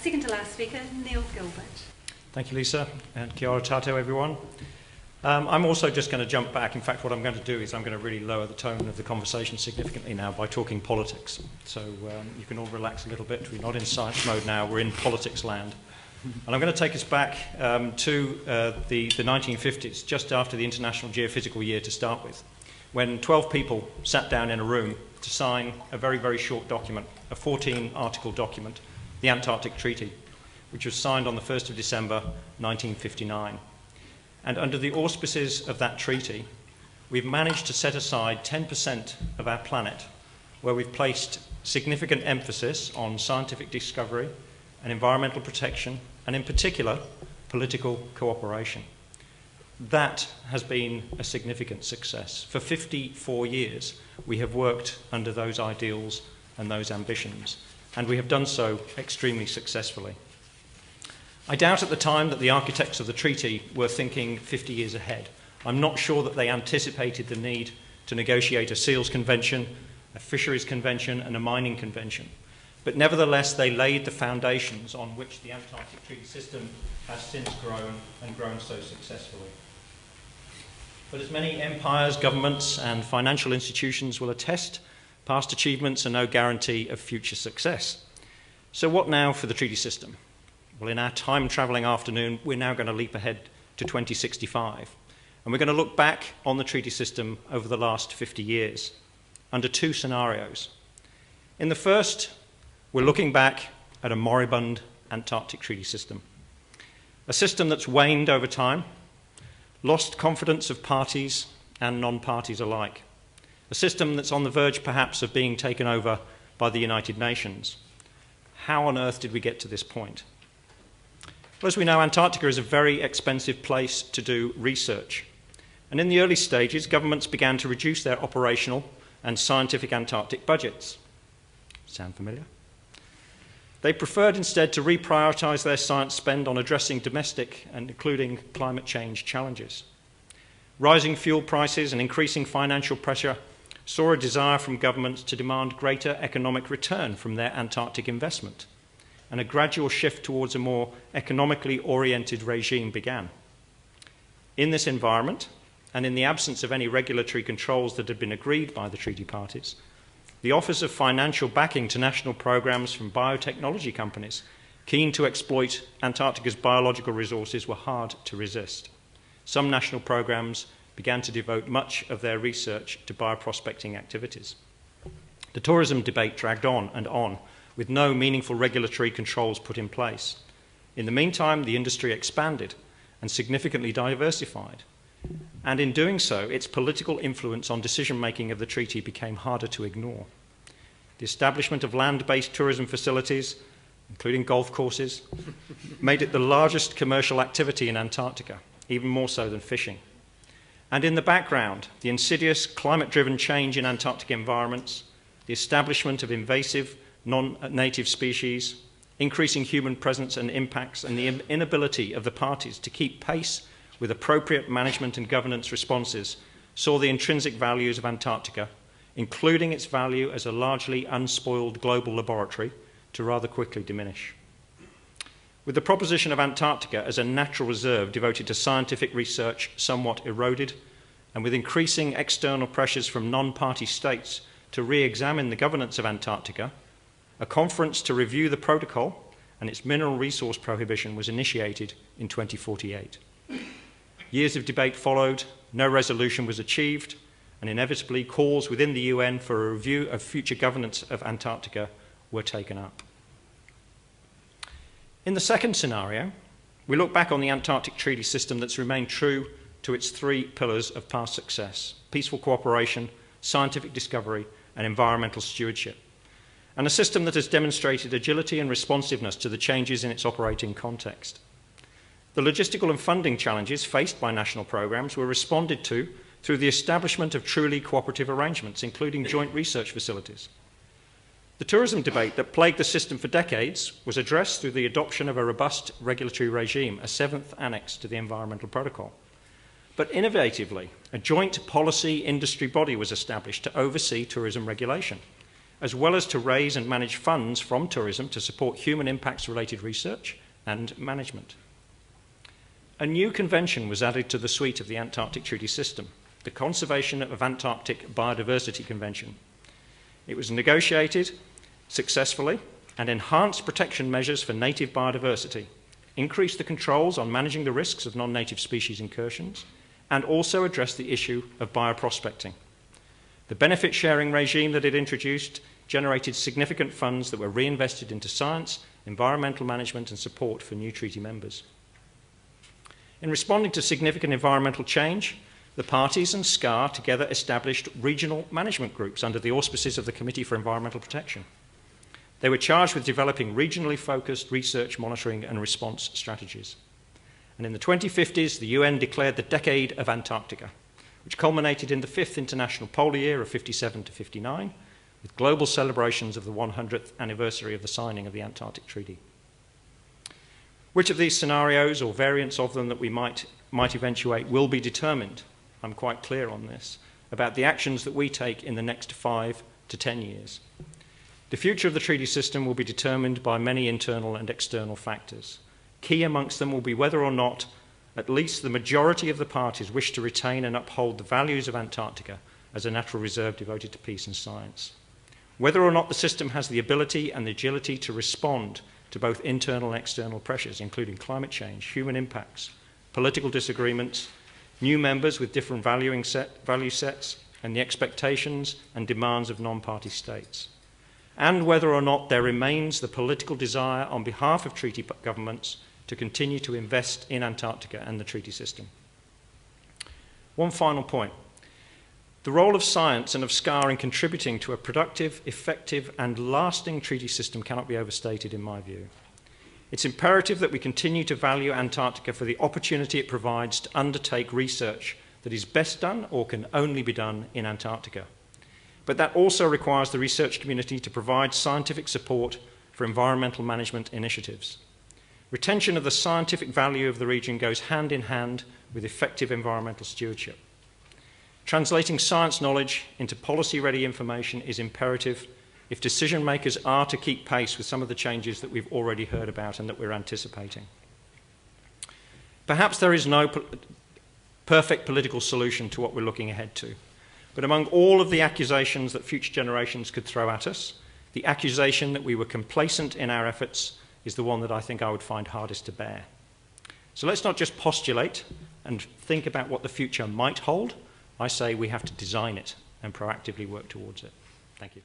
second to last speaker, Neil Gilbert. Thank you, Lisa, and kia ora tātou, everyone. I'm also just going to jump back. In fact, what I'm going to do is I'm going to really lower the tone of the conversation significantly now by talking politics. So you can all relax a little bit. We're not in science mode now, we're in politics land. And I'm going to take us back to the 1950s, just after the International Geophysical Year to start with, when 12 people sat down in a room to sign a very, very short document, a 14-article document, the Antarctic Treaty, which was signed on the 1st of December 1959. And under the auspices of that treaty, we've managed to set aside 10% of our planet, where we've placed significant emphasis on scientific discovery and environmental protection, and in particular, political cooperation. That has been a significant success. For 54 years, we have worked under those ideals and those ambitions, and we have done so extremely successfully. I doubt at the time that the architects of the treaty were thinking 50 years ahead. I'm not sure that they anticipated the need to negotiate a seals convention, a fisheries convention, and a mining convention. But nevertheless, they laid the foundations on which the Antarctic Treaty System has since grown, and grown so successfully. But as many empires, governments, and financial institutions will attest, past achievements are no guarantee of future success. So what now for the treaty system? Well, in our time-travelling afternoon, we're now going to leap ahead to 2065. And we're going to look back on the treaty system over the last 50 years under two scenarios. In the first, we're looking back at a moribund Antarctic treaty system. A system that's waned over time, lost confidence of parties and non-parties alike. A system that's on the verge, perhaps, of being taken over by the United Nations. How on earth did we get to this point? Well, as we know, Antarctica is a very expensive place to do research. And in the early stages, governments began to reduce their operational and scientific Antarctic budgets. Sound familiar? They preferred instead to reprioritise their science spend on addressing domestic and including climate change challenges. Rising fuel prices and increasing financial pressure saw a desire from governments to demand greater economic return from their Antarctic investment, and a gradual shift towards a more economically oriented regime began. In this environment, and in the absence of any regulatory controls that had been agreed by the treaty parties, the offers of financial backing to national programs from biotechnology companies keen to exploit Antarctica's biological resources were hard to resist. Some national programs began to devote much of their research to bioprospecting activities. The tourism debate dragged on and on, with no meaningful regulatory controls put in place. In the meantime, the industry expanded and significantly diversified. And in doing so, its political influence on decision-making of the treaty became harder to ignore. The establishment of land-based tourism facilities, including golf courses, made it the largest commercial activity in Antarctica, even more so than fishing. And in the background, the insidious climate-driven change in Antarctic environments, the establishment of invasive non-native species, increasing human presence and impacts, and the inability of the parties to keep pace with appropriate management and governance responses saw the intrinsic values of Antarctica, including its value as a largely unspoiled global laboratory, to rather quickly diminish. With the proposition of Antarctica as a natural reserve devoted to scientific research somewhat eroded, and with increasing external pressures from non-party states to re-examine the governance of Antarctica, a conference to review the protocol and its mineral resource prohibition was initiated in 2048. Years of debate followed, no resolution was achieved, and inevitably calls within the UN for a review of future governance of Antarctica were taken up. In the second scenario, we look back on the Antarctic treaty system that's remained true to its three pillars of past success: peaceful cooperation, scientific discovery, and environmental stewardship, and a system that has demonstrated agility and responsiveness to the changes in its operating context. The logistical and funding challenges faced by national programs were responded to through the establishment of truly cooperative arrangements, including joint research facilities. The tourism debate that plagued the system for decades was addressed through the adoption of a robust regulatory regime, a seventh annex to the Environmental Protocol. But innovatively, a joint policy industry body was established to oversee tourism regulation, as well as to raise and manage funds from tourism to support human impacts-related research and management. A new convention was added to the suite of the Antarctic Treaty System, the Conservation of Antarctic Biodiversity Convention. It was negotiated successfully and enhanced protection measures for native biodiversity, increased the controls on managing the risks of non-native species incursions, and also addressed the issue of bioprospecting. The benefit sharing regime that it introduced generated significant funds that were reinvested into science, environmental management, and support for new treaty members. In responding to significant environmental change, the parties and SCAR together established regional management groups under the auspices of the Committee for Environmental Protection. They were charged with developing regionally focused research, monitoring, and response strategies. And in the 2050s, the UN declared the Decade of Antarctica, which culminated in the 5th International Polar Year of 57 to 59, with global celebrations of the 100th anniversary of the signing of the Antarctic Treaty. Which of these scenarios, or variants of them, that we might eventuate will be determined, I'm quite clear on this, about the actions that we take in the next 5 to 10 years. The future of the treaty system will be determined by many internal and external factors. Key amongst them will be whether or not at least the majority of the parties wish to retain and uphold the values of Antarctica as a natural reserve devoted to peace and science. Whether or not the system has the ability and the agility to respond to both internal and external pressures, including climate change, human impacts, political disagreements, new members with different value sets, and the expectations and demands of non-party states. And whether or not there remains the political desire on behalf of treaty governments to continue to invest in Antarctica and the treaty system. One final point. The role of science and of SCAR in contributing to a productive, effective, and lasting treaty system cannot be overstated in my view. It's imperative that we continue to value Antarctica for the opportunity it provides to undertake research that is best done or can only be done in Antarctica. But that also requires the research community to provide scientific support for environmental management initiatives. Retention of the scientific value of the region goes hand in hand with effective environmental stewardship. Translating science knowledge into policy-ready information is imperative if decision makers are to keep pace with some of the changes that we've already heard about and that we're anticipating. Perhaps there is no perfect political solution to what we're looking ahead to, but among all of the accusations that future generations could throw at us, the accusation that we were complacent in our efforts is the one that I think I would find hardest to bear. So let's not just postulate and think about what the future might hold. I say we have to design it and proactively work towards it. Thank you.